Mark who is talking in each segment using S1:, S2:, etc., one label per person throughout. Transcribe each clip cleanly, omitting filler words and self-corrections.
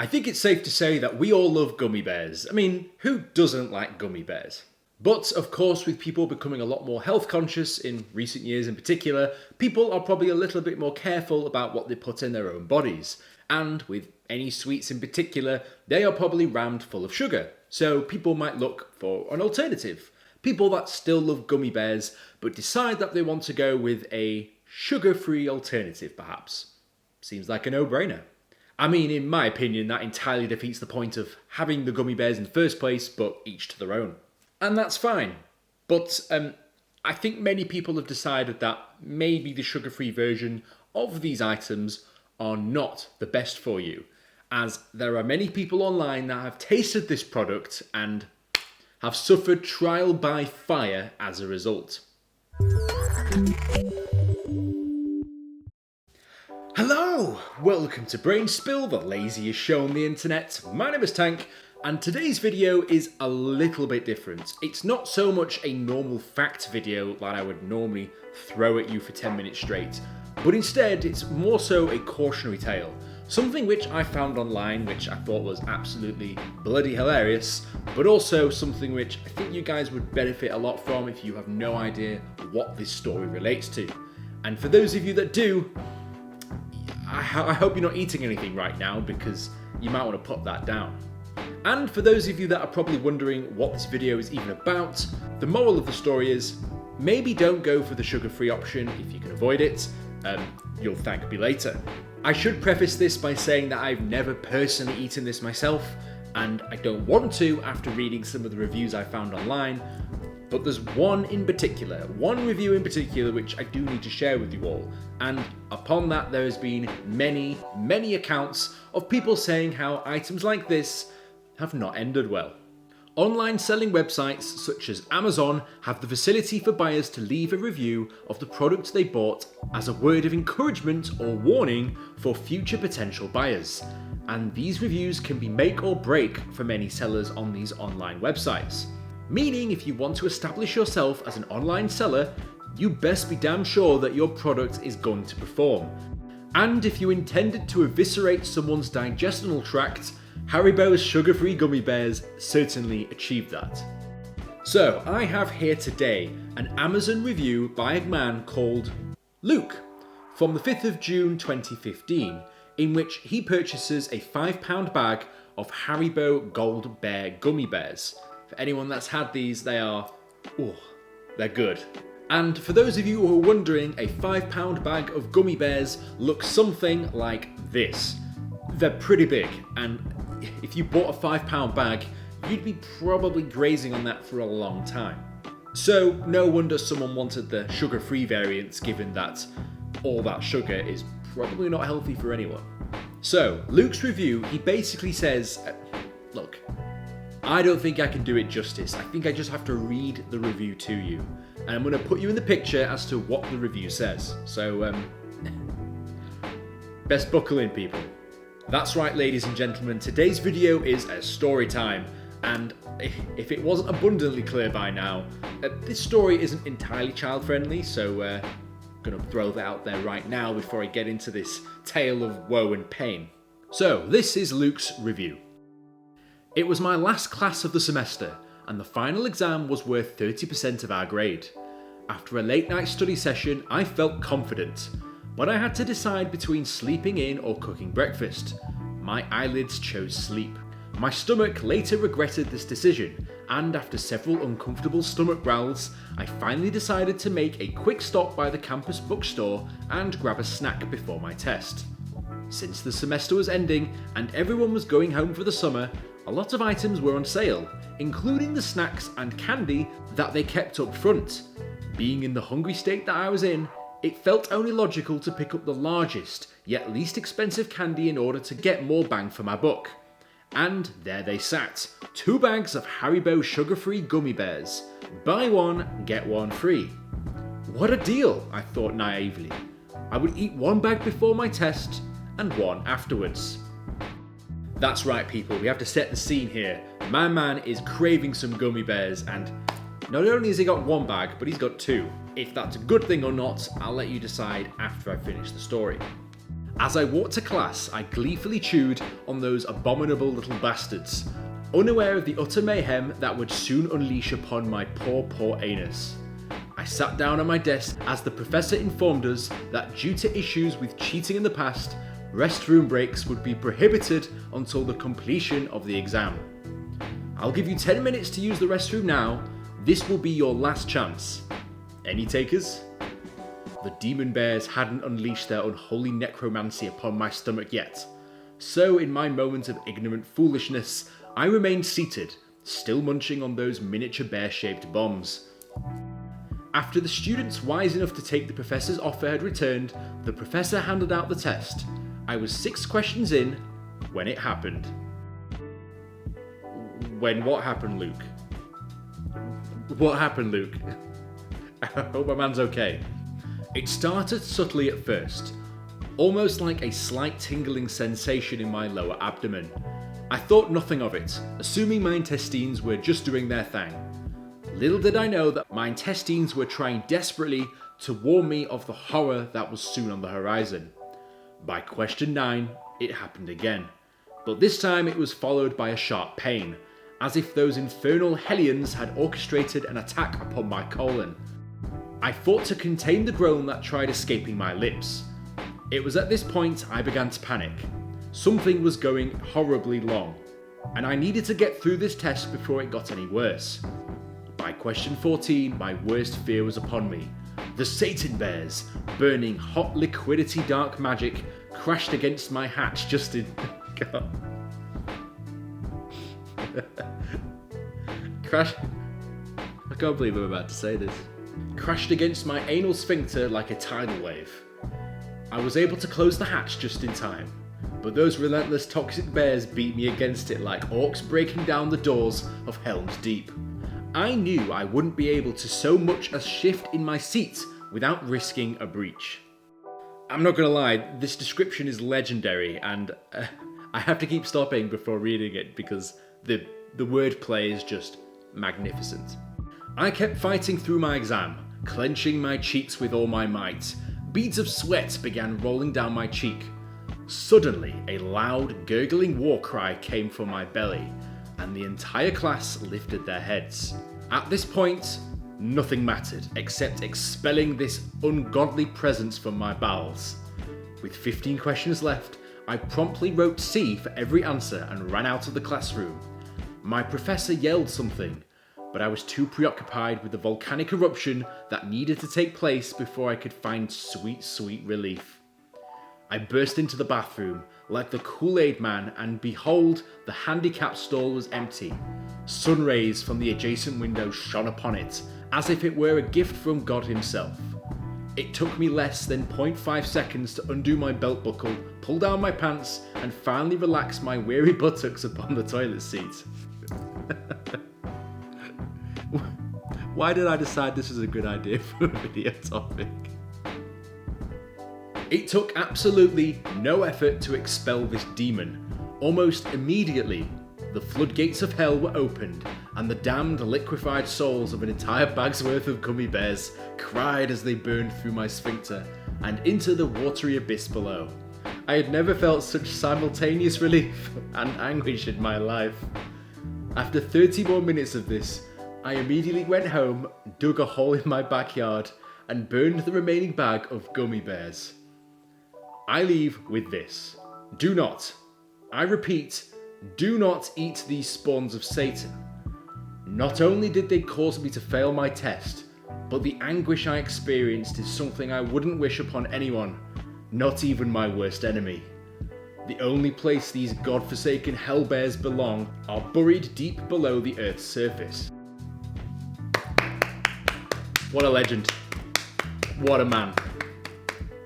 S1: I think it's safe to say that we all love gummy bears. I mean, who doesn't like gummy bears? But of course, with people becoming a lot more health conscious in recent years in particular, people are probably a little bit more careful about what they put in their own bodies. And with any sweets in particular, they are probably rammed full of sugar. So people might look for an alternative. People that still love gummy bears, but decide that they want to go with a sugar-free alternative perhaps. Seems like a no-brainer. I mean, in my opinion, that entirely defeats the point of having the gummy bears in the first place, but each to their own. And that's fine. But I think many people have decided that maybe the sugar-free version of these items are not the best for you, as there are many people online that have tasted this product and have suffered trial by fire as a result. Hello! Welcome to Brainspill, the laziest show on the internet. My name is Tank, and today's video is a little bit different. It's not so much a normal fact video that I would normally throw at you for 10 minutes straight, but instead it's more so a cautionary tale. Something which I found online which I thought was absolutely bloody hilarious, but also something which I think you guys would benefit a lot from if you have no idea what this story relates to. And for those of you that do, I hope you're not eating anything right now because you might want to put that down. And for those of you that are probably wondering what this video is even about, the moral of the story is maybe don't go for the sugar-free option if you can avoid it. You'll thank me later. I should preface this by saying that I've never personally eaten this myself, and I don't want to after reading some of the reviews I found online, but there's one review in particular which I do need to share with you all, and upon that there has been many accounts of people saying how items like this have not ended well. Online selling websites such as Amazon have the facility for buyers to leave a review of the product they bought as a word of encouragement or warning for future potential buyers. And these reviews can be make or break for many sellers on these online websites. Meaning if you want to establish yourself as an online seller, you best be damn sure that your product is going to perform. And if you intended to eviscerate someone's digestional tract, Haribo's sugar-free gummy bears certainly achieved that. So I have here today an Amazon review by a man called Luke from the 5th of June 2015, in which he purchases a £5 bag of Haribo Gold Bear gummy bears. For anyone that's had these, they're good. And for those of you who are wondering, a £5 bag of gummy bears looks something like this. They're pretty big, and if you bought a £5 bag, you'd be probably grazing on that for a long time. So no wonder someone wanted the sugar-free variants, given that all that sugar is probably not healthy for anyone. So Luke's review, he basically says, look, I don't think I can do it justice. I think I just have to read the review to you. And I'm going to put you in the picture as to what the review says. So, best buckle in, people. That's right, ladies and gentlemen, today's video is a story time. And if it wasn't abundantly clear by now, this story isn't entirely child-friendly, so I'm going to throw that out there right now before I get into this tale of woe and pain. So, this is Luke's review. It was my last class of the semester, and the final exam was worth 30% of our grade. After a late night study session, I felt confident, but I had to decide between sleeping in or cooking breakfast. My eyelids chose sleep. My stomach later regretted this decision, and after several uncomfortable stomach growls, I finally decided to make a quick stop by the campus bookstore and grab a snack before my test. Since the semester was ending and everyone was going home for the summer, a lot of items were on sale, including the snacks and candy that they kept up front. Being in the hungry state that I was in, it felt only logical to pick up the largest, yet least expensive candy in order to get more bang for my buck. And there they sat, 2 bags of Haribo sugar-free gummy bears. Buy one, get one free. What a deal, I thought naively. I would eat 1 bag before my test and 1 afterwards. That's right, people, we have to set the scene here. My man is craving some gummy bears, and not only has he got 1 bag, but he's got 2. If that's a good thing or not, I'll let you decide after I finish the story. As I walked to class, I gleefully chewed on those abominable little bastards, unaware of the utter mayhem that would soon unleash upon my poor anus. I sat down at my desk as the professor informed us that due to issues with cheating in the past, restroom breaks would be prohibited until the completion of the exam. I'll give you 10 minutes to use the restroom now. This will be your last chance. Any takers? The demon bears hadn't unleashed their unholy necromancy upon my stomach yet. So in my moment of ignorant foolishness, I remained seated, still munching on those miniature bear-shaped bombs. After the students wise enough to take the professor's offer had returned, the professor handed out the test. I was 6 questions in when it happened. When what happened, Luke? What happened, Luke? I hope my man's okay. It started subtly at first, almost like a slight tingling sensation in my lower abdomen. I thought nothing of it, assuming my intestines were just doing their thing. Little did I know that my intestines were trying desperately to warn me of the horror that was soon on the horizon. By question 9, it happened again, but this time it was followed by a sharp pain, as if those infernal hellions had orchestrated an attack upon my colon. I fought to contain the groan that tried escaping my lips. It was at this point I began to panic. Something was going horribly wrong, and I needed to get through this test before it got any worse. By question 14, my worst fear was upon me. The Satan bears, burning hot liquidity dark magic, crashed against my hatch just in... God. I can't believe I'm about to say this. Crashed against my anal sphincter like a tidal wave. I was able to close the hatch just in time, but those relentless toxic bears beat me against it like orcs breaking down the doors of Helm's Deep. I knew I wouldn't be able to so much as shift in my seat without risking a breach. I'm not gonna lie, this description is legendary, and I have to keep stopping before reading it because the wordplay is just magnificent. I kept fighting through my exam, clenching my cheeks with all my might. Beads of sweat began rolling down my cheek. Suddenly, a loud, gurgling war cry came from my belly, and the entire class lifted their heads. At this point, nothing mattered except expelling this ungodly presence from my bowels. With 15 questions left, I promptly wrote C for every answer and ran out of the classroom. My professor yelled something, but I was too preoccupied with the volcanic eruption that needed to take place before I could find sweet relief. I burst into the bathroom like the Kool-Aid man, and behold, the handicap stall was empty. Sun rays from the adjacent window shone upon it, as if it were a gift from God himself. It took me less than 0.5 seconds to undo my belt buckle, pull down my pants, and finally relax my weary buttocks upon the toilet seat. Why did I decide this was a good idea for a video topic? It took absolutely no effort to expel this demon. Almost immediately, the floodgates of hell were opened, and the damned liquefied souls of an entire bag's worth of gummy bears cried as they burned through my sphincter and into the watery abyss below. I had never felt such simultaneous relief and anguish in my life. After 30 more minutes of this, I immediately went home, dug a hole in my backyard, and burned the remaining bag of gummy bears. I leave with this. Do not, I repeat, do not eat these spawns of Satan. Not only did they cause me to fail my test, but the anguish I experienced is something I wouldn't wish upon anyone, not even my worst enemy. The only place these godforsaken hellbears belong are buried deep below the Earth's surface. What a legend. What a man.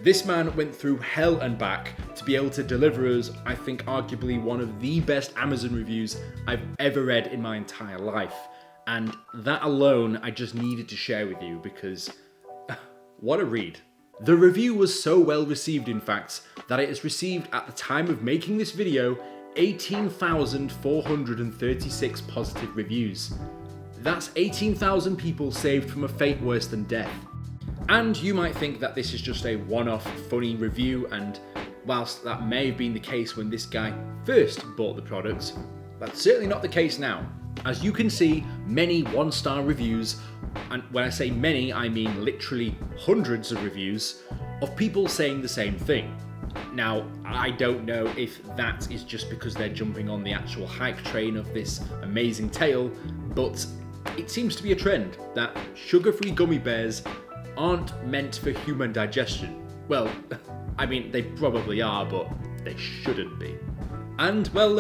S1: This man went through hell and back to be able to deliver us, I think, arguably one of the best Amazon reviews I've ever read in my entire life. And that alone, I just needed to share with you because what a read. The review was so well received, in fact, that it has received, at the time of making this video, 18,436 positive reviews. That's 18,000 people saved from a fate worse than death. And you might think that this is just a one-off funny review and whilst that may have been the case when this guy first bought the product, that's certainly not the case now. As you can see, many 1-star reviews, and when I say many, I mean literally hundreds of reviews, of people saying the same thing. Now, I don't know if that is just because they're jumping on the actual hype train of this amazing tale, but it seems to be a trend that sugar-free gummy bears aren't meant for human digestion. Well, I mean, they probably are, but they shouldn't be. And, well,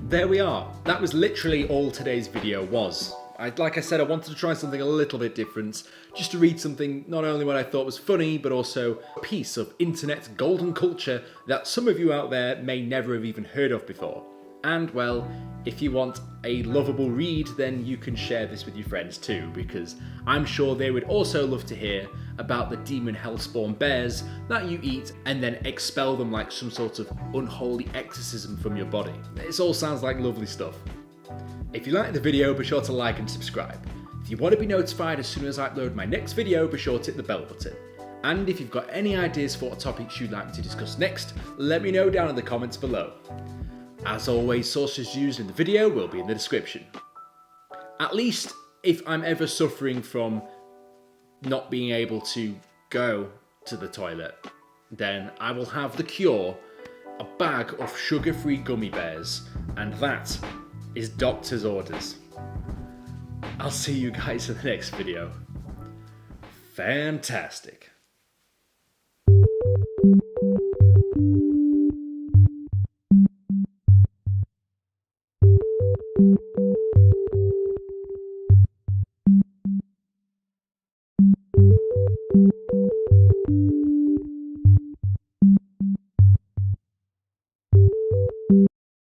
S1: there we are. That was literally all today's video was. Like I said, I wanted to try something a little bit different, just to read something not only what I thought was funny, but also a piece of internet golden culture that some of you out there may never have even heard of before. And, well, if you want a lovable read, then you can share this with your friends too, because I'm sure they would also love to hear about the demon hellspawn bears that you eat and then expel them like some sort of unholy exorcism from your body. This all sounds like lovely stuff. If you liked the video, be sure to like and subscribe. If you want to be notified as soon as I upload my next video, be sure to hit the bell button. And if you've got any ideas for what topics you'd like me to discuss next, let me know down in the comments below. As always, sources used in the video will be in the description. At least if I'm ever suffering from not being able to go to the toilet, then I will have the cure, a bag of sugar-free gummy bears, and that is doctor's orders. I'll see you guys in the next video. Fantastic.